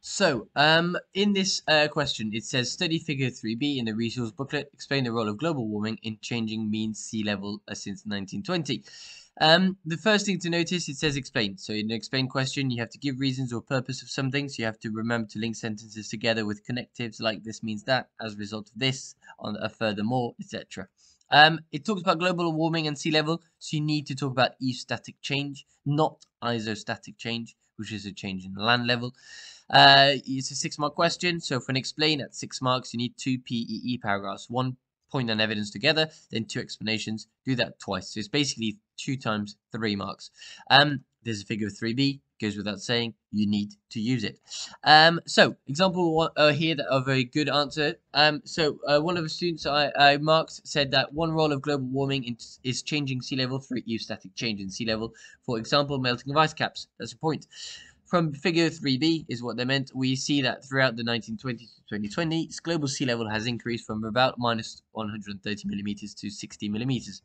So, in this question, it says study figure 3b in the resource booklet. Explain the role of global warming in changing mean sea level since 1920. The first thing to notice, it says explain. So in an explain question, you have to give reasons or purpose of something. So you have to remember to link sentences together with connectives like this means that, as a result of this, on a furthermore, etc. It talks about global warming and sea level, so you need to talk about eostatic change, not isostatic change, which is a change in the land level. It's a 6-mark question, so for an explain at 6 marks, you need 2 PEE paragraphs, 1 point and evidence together, then 2 explanations. Do that twice, so it's basically 2 times 3 marks. There's a figure of 3b, goes without saying, you need to use it. So example one, here that are a very good answer. One of the students I marked said that one role of global warming is changing sea level through eostatic change in sea level. For example, melting of ice caps. That's a point. From figure 3b is what they meant. We see that throughout the 1920s to 2020, global sea level has increased from about minus 130 millimeters to 60 millimeters.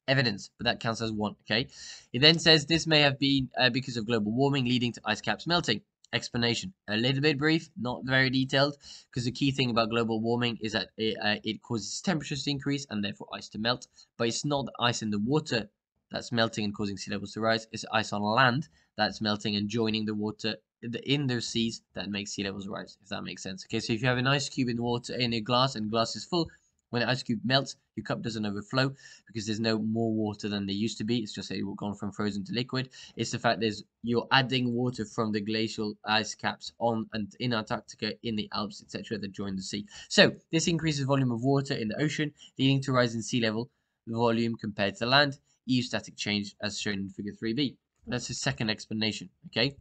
Evidence, but that counts as 1, okay? It then says this may have been because of global warming leading to ice caps melting. Explanation, a little bit brief, not very detailed, because the key thing about global warming is that it causes temperatures to increase and therefore ice to melt, but it's not the ice in the water that's melting and causing sea levels to rise, it's ice on land that's melting and joining the water in the seas that makes sea levels rise, if that makes sense. Okay, so if you have an ice cube in water in a glass and glass is full, when the ice cube melts, your cup doesn't overflow because there's no more water than there used to be. It's just that you've gone from frozen to liquid. It's the fact you're adding water from the glacial ice caps on and in Antarctica, in the Alps, etc. that join the sea. So this increases volume of water in the ocean, leading to rise in sea level volume compared to land. Eostatic change as shown in figure 3b. That's the second explanation, okay?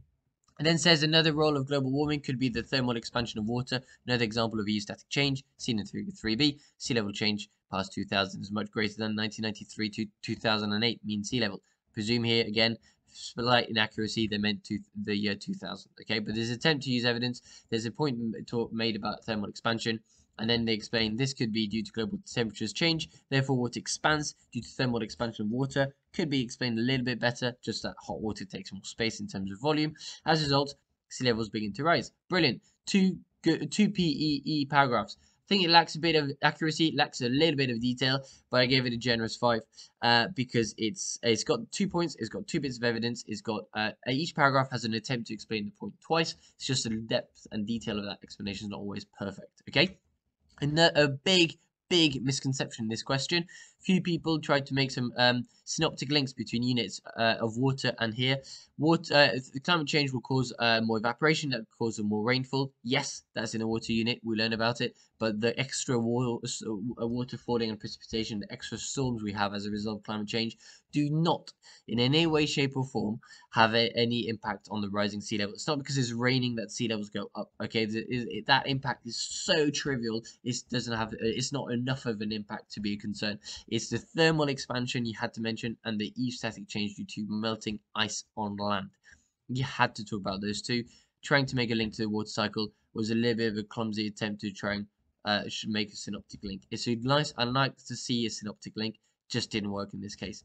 And then says another role of global warming could be the thermal expansion of water. Another example of eostatic change seen in figure 3b. Sea level change past 2000 is much greater than 1993 to 2008 mean sea level. Presume here again, slight inaccuracy, they meant the year 2000. Okay, but there's an attempt to use evidence. There's a point made about thermal expansion. And then they explain this could be due to global temperatures change, therefore water expands due to thermal expansion of water. Could be explained a little bit better, just that hot water takes more space in terms of volume. As a result, sea levels begin to rise. Brilliant. Two PEE paragraphs. I think it lacks a bit of accuracy, it lacks a little bit of detail, but I gave it a generous 5 because it's got 2 points, it's got 2 bits of evidence, it's got each paragraph has an attempt to explain the point twice. It's just the depth and detail of that explanation is not always perfect. Okay. And a big misconception in this question. Few people tried to make some synoptic links between units of water and here. Climate change will cause more evaporation, that will cause more rainfall. Yes, that's in a water unit. We learn about it. But the extra water falling and precipitation, the extra storms we have as a result of climate change, do not, in any way, shape, or form, have any impact on the rising sea level. It's not because it's raining that sea levels go up. Okay, that impact is so trivial. It's not enough of an impact to be a concern. It's the thermal expansion you had to mention and the eostatic change due to melting ice on land. You had to talk about those two. Trying to make a link to the water cycle was a little bit of a clumsy attempt to try and make a synoptic link. It's nice. I like to see a synoptic link, just didn't work in this case.